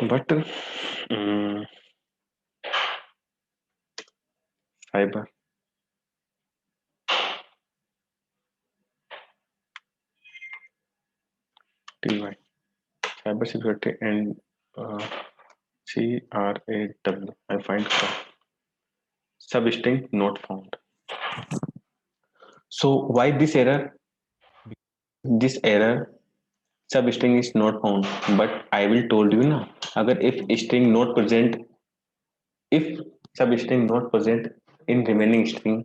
but cyber TY cyber security and uh, CRAW. I find substring not found. So why this error? This error substring is not found. But I will told you ना अगर if string not present if substring not present in remaining string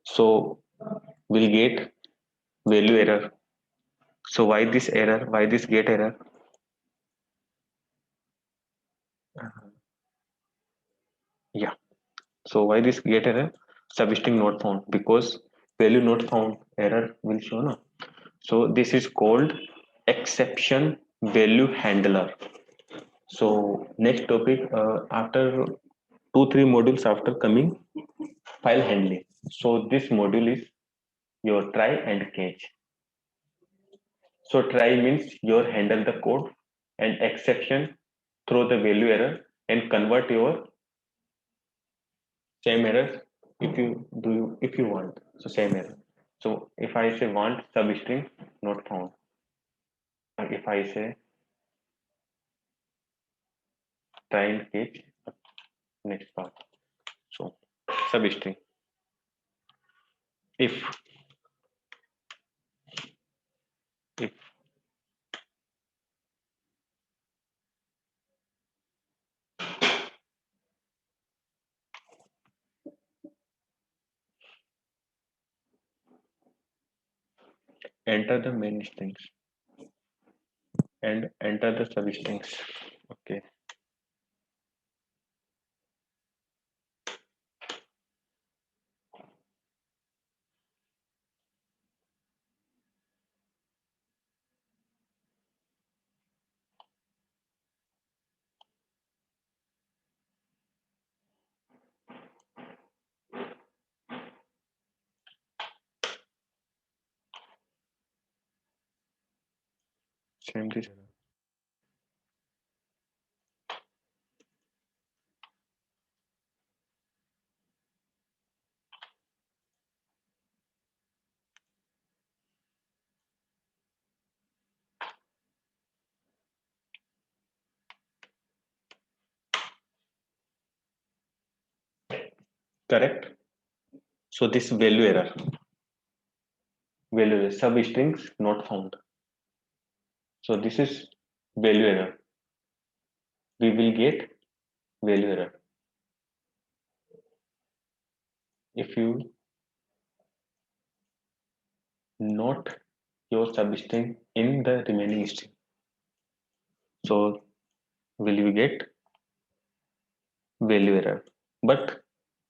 so we'll get value error. So why this error? Why this get error? Yeah. So why this get error? Substring not found because value not found error will show na. So this is called exception value handler. So next topic after 2 3 modules after coming file handling. So this module is your try and catch. So try means your handle the code and exception throw the value error and convert your same error if you want. So same error. So if I say want substring not found. If I say try and catch next part. So substring. If enter the main strings and enter the substrings. Okay. Same this. Correct. So this value error. Value error. Substrings not found. So this is value error. We will get value error if you not your substring in the remaining string. So will you get value error? But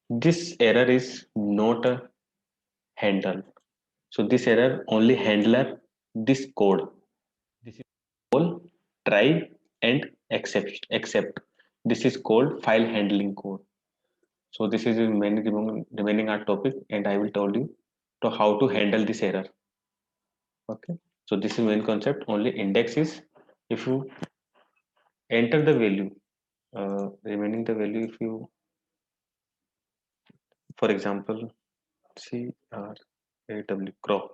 this error is not a handle. So this error only handler this code. This is called try and accept. This is called file handling code. So this is remaining our topic, and I will tell you to how to handle this error. Okay. So this is main concept. Only index is if you enter the value, remaining the value if you, for example, CRAW crow.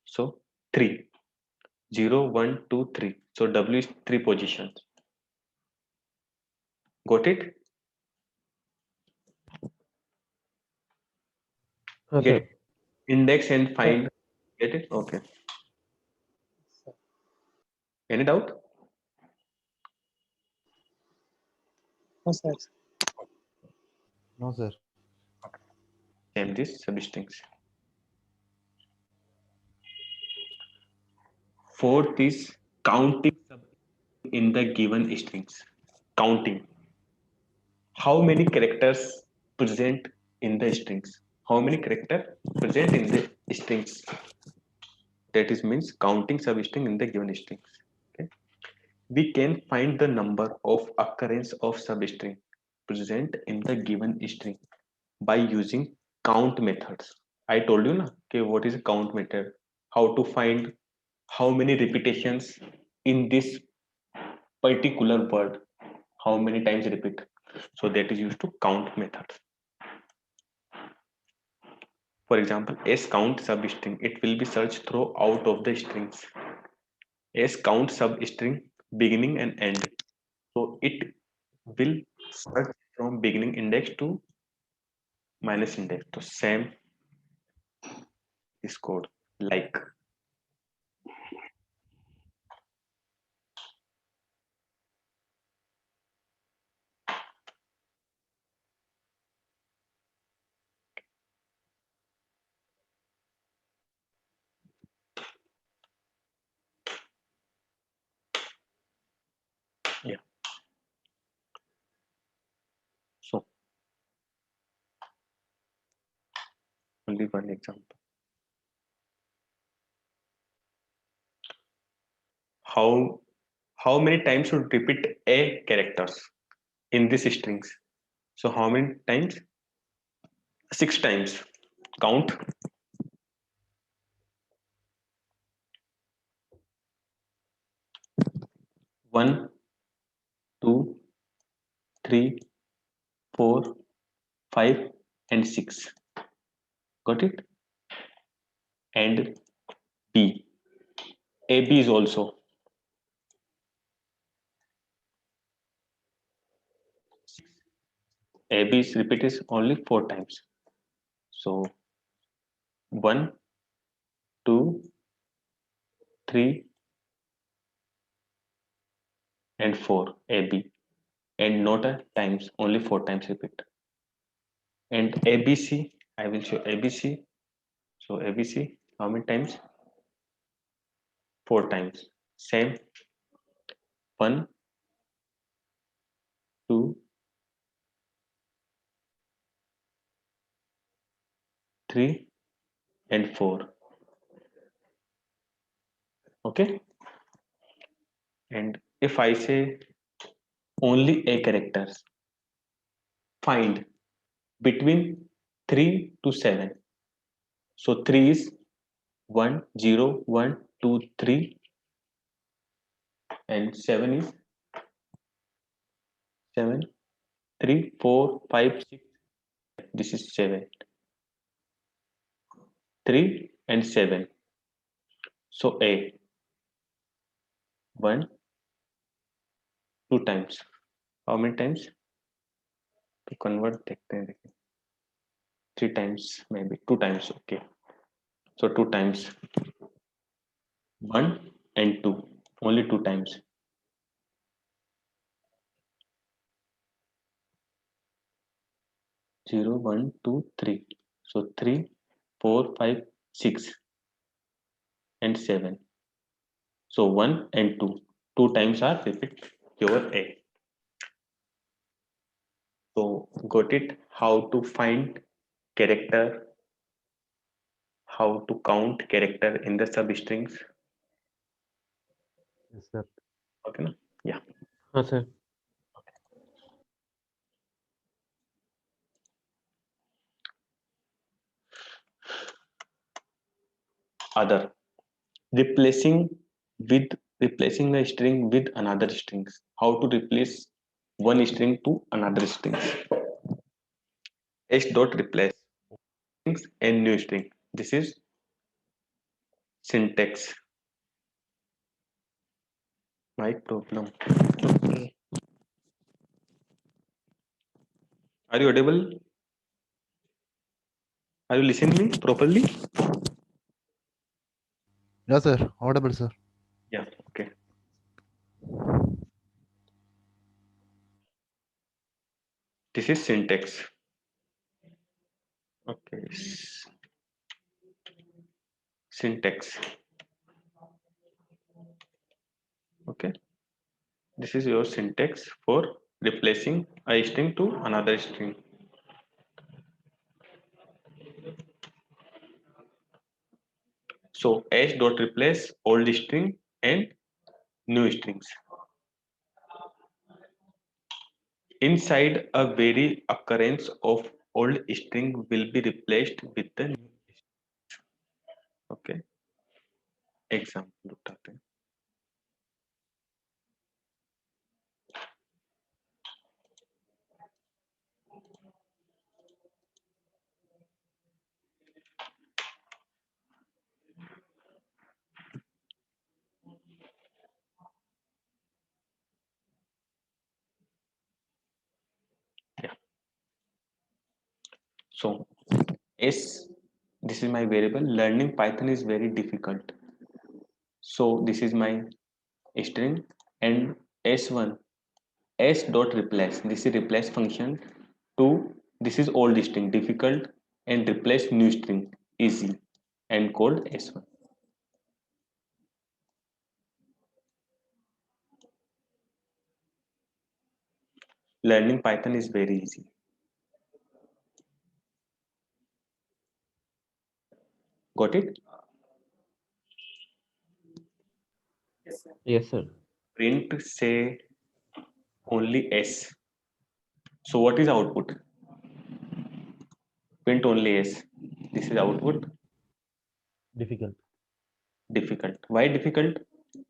So 3, 0, 1, 2, 3. So W is 3 positions. Got it? Yes, Get sir. it? Index and Sir. find. Get it? Okay. Any doubt? Yes, sir. No, sir. Same this substrings. Fourth is counting in the given strings. Counting. How many characters present in the strings? How many characters present in the strings? That is means counting substring in the given strings. Okay. We can find the number of occurrence of substring present in the given string by using count methods. I told you na okay, what is a count method? How to find how many repetitions in this particular word, how many times repeat. So that is used to count method. For example, s count substring, it will be searched through out of the strings. S count substring beginning and end. So it will search from beginning index to minus index. So same is code like. Yeah. So only one example. How many times should repeat a characters in these strings? So how many times? 6 times. Count. 1, 2, 3, 4, 5, and 6. Got it? And B. AB is also. AB's repeat is only 4 times. So 1, 2, 3, and 4 AB. And not a times, only 4 times repeat. And ABC, I will show ABC. So ABC, how many times? 4 times. Same. 1, 2, 3, and 4. Okay. And if I say only A characters, find between 3 to 7. So 3 is 1, 0, 1, 2, 3, and 7 is 7, 3, 4, 5, 6. This is 7, 3, and 7. So A 1, 2 times. How many times? To convert, देखते हैं, 3 times, maybe 2 times. Okay. So 2 times. 1 and 2. Only 2 times. 0, 1, 2, 3. So 3, 4, 5, 6, and 7. So 1 and 2. 2 times are repeat your A. So got it? How to find character, how to count character in the substrings. Yes, sir. Okay, na? Yeah. Sir. Other, replacing replacing the string with another strings. How to replace one string to another string? S dot replace strings and new string. This is syntax. My problem. Are you audible? Are you listening me properly? Yes, sir. Audible, sir. Yeah. Okay. This is syntax. Okay. Syntax. Okay. This is your syntax for replacing a string to another string. So h dot replace old string and new strings. Inside a very occurrence of old string will be replaced with the new. Okay. Example उठाते हैं. So s, this is my variable. Learning Python is very difficult, so this is my string. And s1, s dot replace, this is replace function to, this is old string difficult, and replace new string easy, and called s1. Learning Python is very easy. Got it? Yes, sir. Print say only s. So what is output? Print only s. This is output. Difficult. Difficult. Why difficult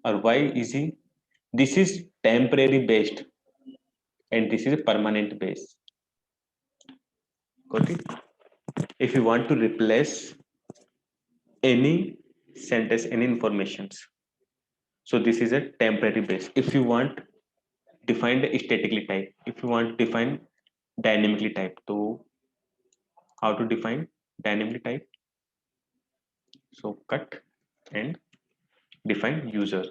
or why easy? This is temporary based and this is permanent base. Got it? If you want to replace any sentence, any informations, so this is a temporary base. If you want define the statically type, if you want define dynamically type, so how to define dynamically type? So cut and define user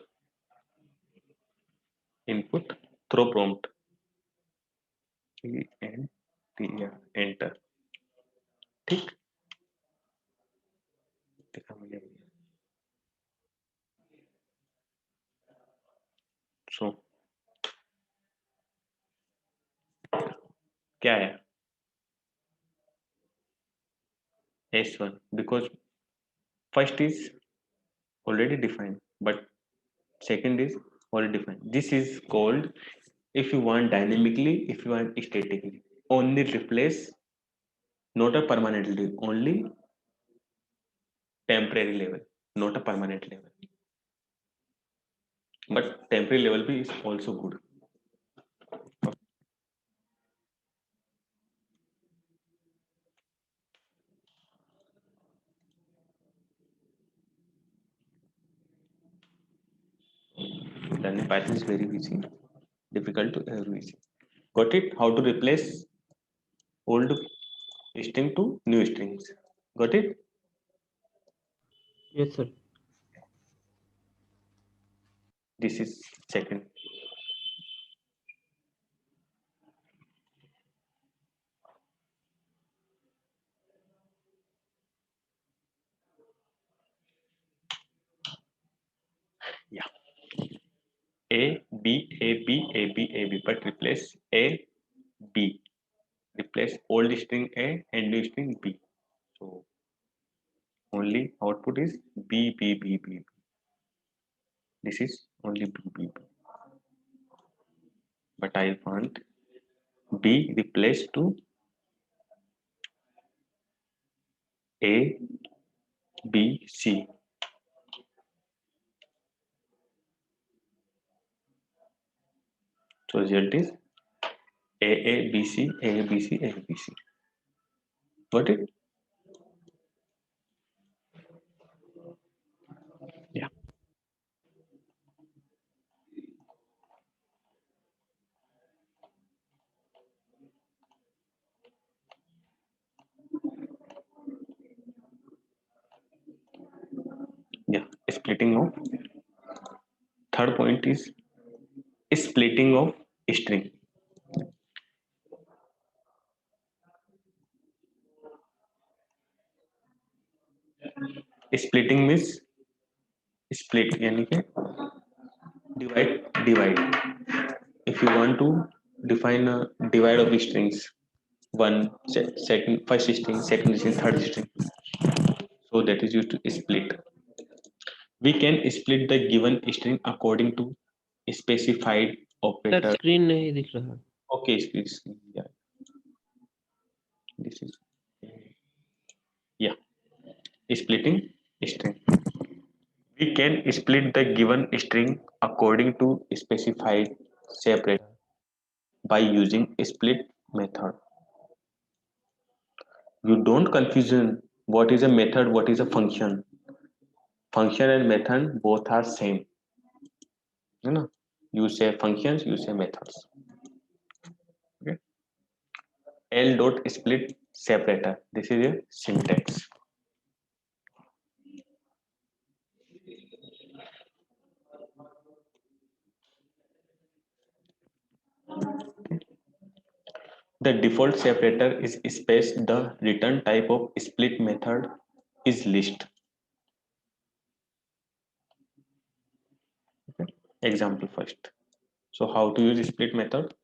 input throw prompt and enter. ठीक, देखा मैंने. So क्या है s1, because first is already defined but second is already defined. This is called, if you want dynamically, if you want statically, only replace, not a permanently, only temporary level, not a permanent level. But temporary level B is also good. Learning Python is very easy, difficult to very easy. Got it? How to replace old string to new strings. Got it? Yes, sir. This is second. Yeah. A, B, A, B, A, B, A, B, but replace A, B. Replace old string A and new string B. So only output is B, B, B, B. This is only B, B, B. But I want B replaced to A, B, C. So result is A, A, B, C, A, B, C, A, B, C. Got it? Yeah. Yeah. Splitting of, third point is splitting of string. Splitting means split, यानी कि divide. If you want to define a divide of strings, one second, first string, second string, third string, so that is used to split. We can split the given string according to specified sir operator. Screen नहीं दिख रहा. Okay, split string. Yeah, this is, yeah, splitting string. We can split the given string according to specified separate by using split method. You don't confusion what is a method, what is a function. Function and method both are same. You know, you say functions, you say methods. Okay. L dot split separator. This is a syntax. The default separator is space. The return type of split method is list. Okay. Example first. So how to use split method?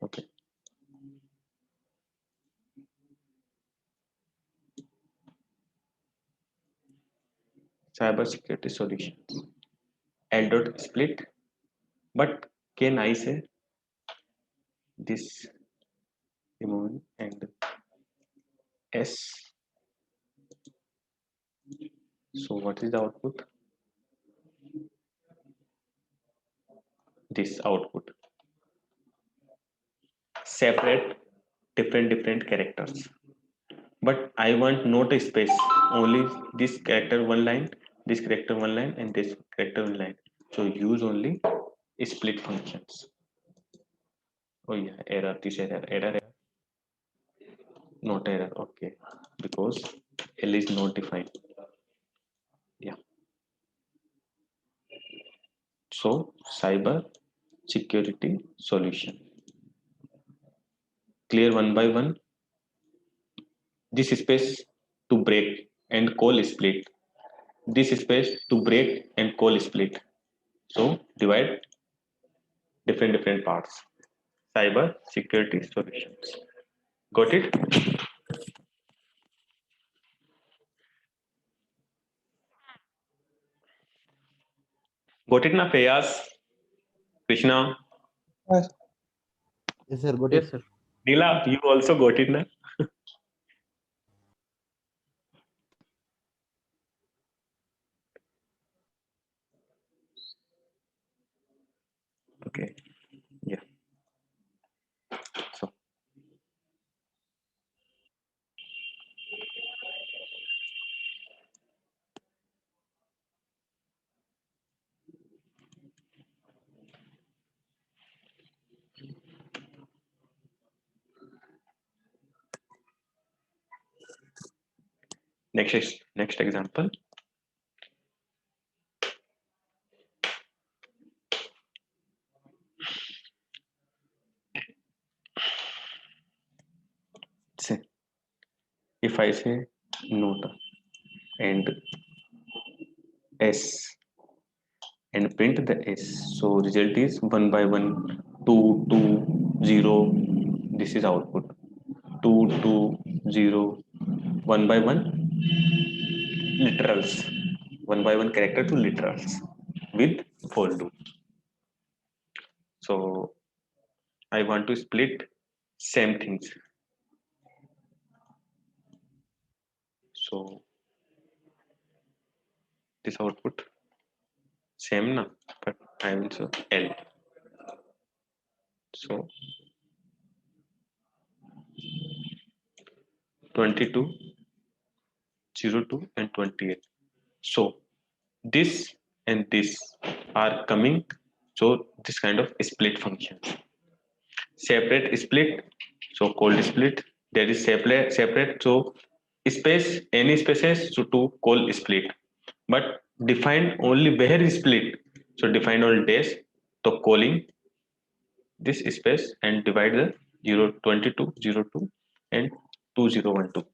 Okay. Cyber security solutions. L dot split. But can I say this removing and S? So what is the output? This output. Separate different characters. But I want not a space, only this character one line, this character one line, and this character one line. So use only split functions. Oh yeah, error, this error, not error, okay. Because L is not defined. Yeah. So cyber security solution. Clear one by one. This space to break and call split. This space to break and call split. So divide different parts. Cyber security solutions. Got it? Got it na Fayaz? Krishna? Yes. Yes, sir. Got Yes, it. sir. Neela, you also got it na? Okay. Yeah. So next example. See, if I say note and S and print the S, so result is 1 by 1, 2, 2, 0. This is output. 2, 2, 0, 1 by 1 literals. 1 by 1 character to literals with for loop. So I want to split same things. So this output same na, but I will show L. So 22, 02 and 28. So this and this are coming. So this kind of split function. Separate split. So called split. There is separate. So space any spaces so to call split. But define only where is split. So define all days. So calling this space and divide the 022 02 and 2012.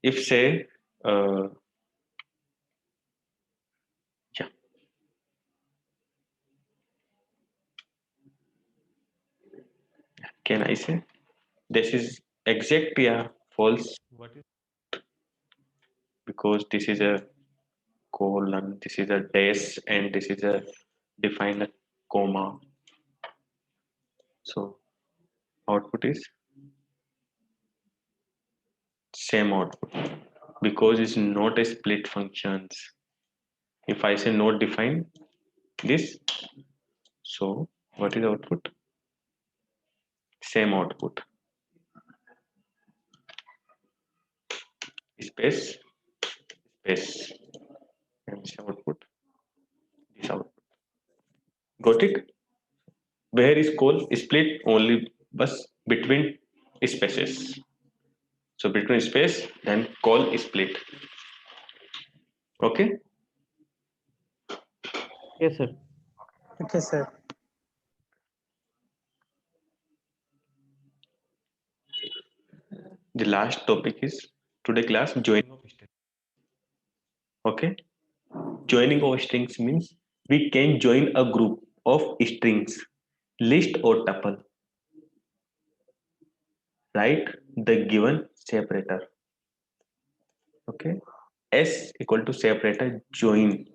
If say yeah, can I say this is exact, yeah, false? What is, because this is a colon, this is a dash, and this is a define a comma. So output is same output because it's not a split functions. If I say not define this, so what is output? Same output. Space, space, and this output, this output. Got it? Where is call split only bus between spaces. So between space, then call split. Okay? Yes, sir. Okay, sir. The last topic is today class joining of strings. Okay? Joining of strings means we can join a group of strings, list or tuple. Write the given separator. Okay? S equal to separator join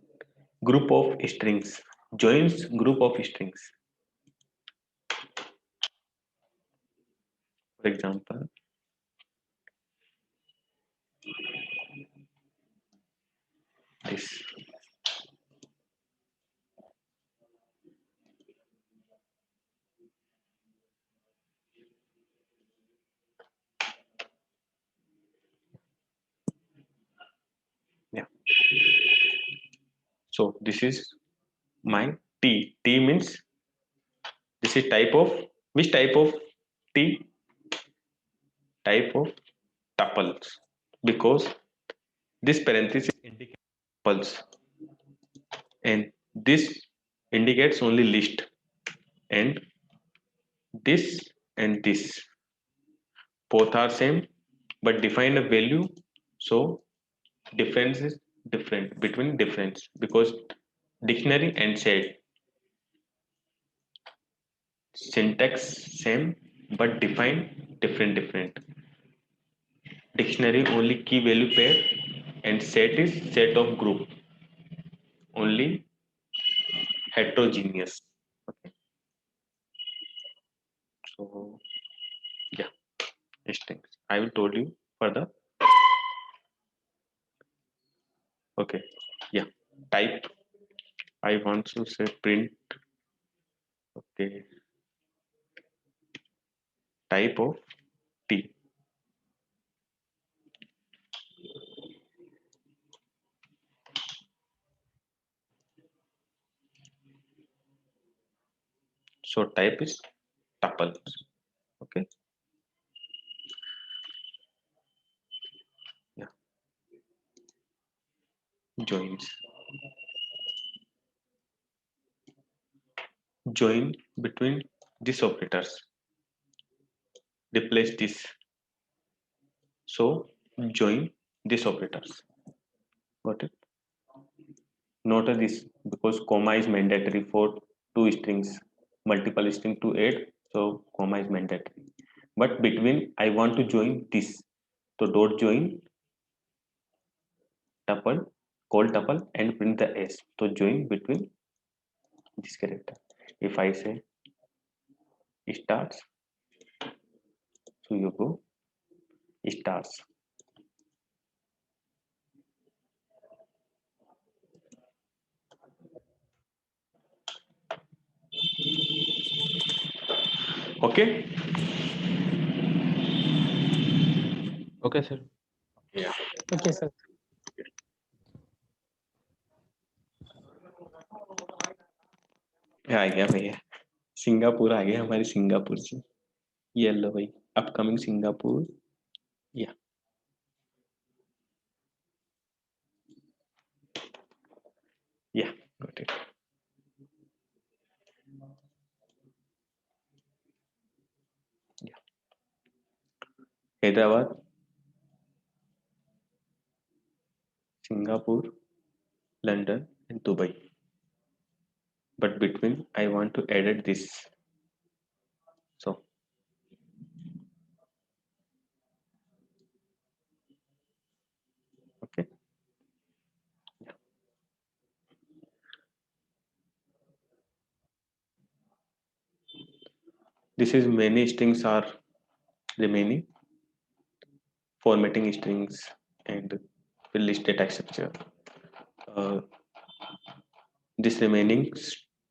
group of strings. Joins group of strings. For example, this. Yeah. So this is my T. T means this is type of which type of T? Type of tuples because this parenthesis indicates tuples and this indicates only list and this and this both are same but define a value, so difference is different between difference because dictionary and set syntax same but define different. Dictionary only key value pair and set is set of group only heterogeneous. Okay, so yeah, strings I will told you further. Okay, yeah, type I want to say print. Okay, type of T. So type is tuple. Okay, yeah, joins. Join between these operators. Replace this. So join these operators. Got it? Note this because comma is mandatory for two strings, multiple string to add. So comma is mandatory. But between I want to join this. So dot join tuple, call tuple and print the s. So join between this character. If I say starts, so you go starts. Okay? Okay, sir. Yeah. Okay, sir. आ गया भैया Singapore आ गया हमारी Singapore से ये लो भाई upcoming Singapore या या got it Hyderabad Singapore London and Dubai but between I want to edit this so okay this is many strings are remaining, formatting strings and will list data structure. Uh, this remaining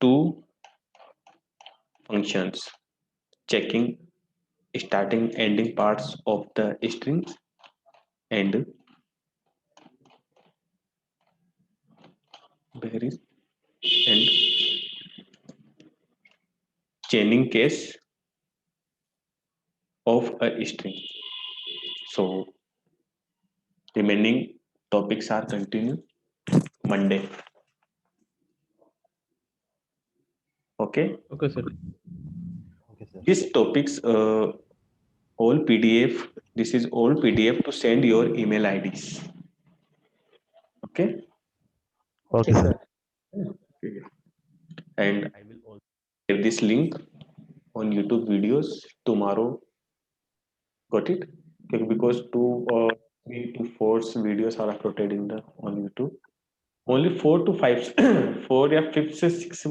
two functions, checking starting ending parts of the strings and where is and chaining case of a string. So remaining topics are continue Monday. Okay. Okay, sir. Okay, sir. These topics all PDF. This is all PDF to send your email IDs. Okay. Okay, Okay, sir. Okay. And I will also share this link on YouTube videos tomorrow. Got it? Okay, because 3 to 4 videos are uploaded in the on YouTube. Only 4 to 5, 4 or 5, 6,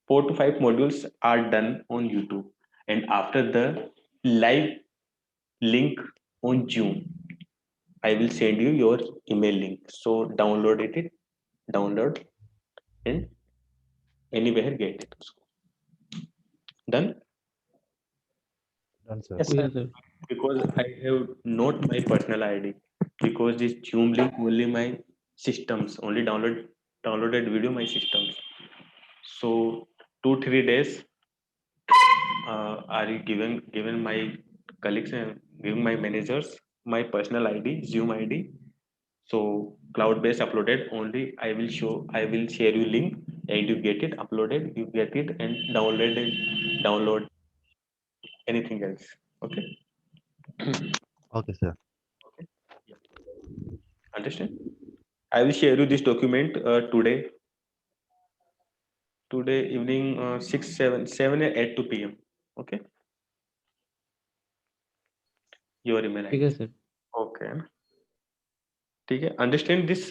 4 to 5 modules are done on YouTube, and after the live link on Zoom, I will send you your email link. So download and anywhere get it. Done? done, sir. Yes, Yes, sir. sir. Because I have not my personal ID, because this Zoom link only my systems, only downloaded video my systems. So 2 3 days are given my colleagues and giving my managers my personal ID, Zoom ID. So cloud based uploaded only. I will share you link and you get it uploaded, you get it and download anything else. Okay. Okay, sir. Yeah. Understand? I will share you this document today evening 6 7 or 8 2 p.m. Okay. Your email Okay, ID. sir. Okay. ठीक है. Understand this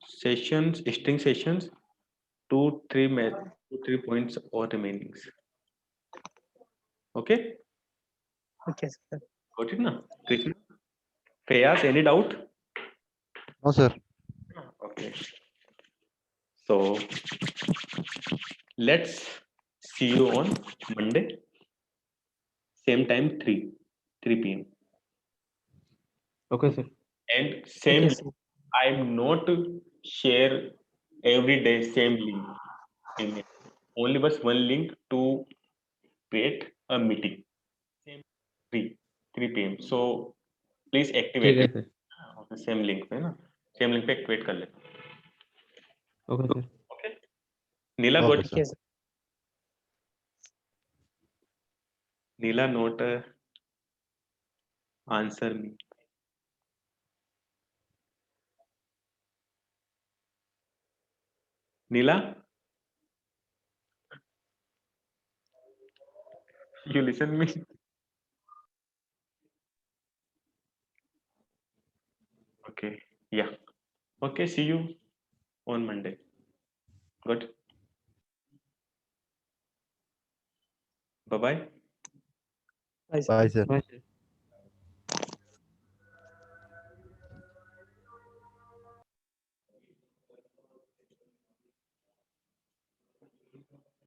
sessions, string sessions, 2 3 points or remainings. Okay. Okay, sir. Got it na? Krishna? Fayaz, any doubt? No, sir. Okay. So let's see you on Monday, same time 3 p.m. Okay, sir. And same Okay, link. sir. I'm not share every day same link. Email. Only was one link to create a meeting. Same 3 p.m. So please ठीक activate है it. Sir. Same link पे ना, same link पे activate कर ले. Okay sir. Okay. Neela Okay, got. sir. Okay, sir. Neela not answer me. Neela, you listen me. Okay. Yeah. Okay. See you on Monday. Good. Bye bye. Bye, sir. Bye, sir. Bye sir.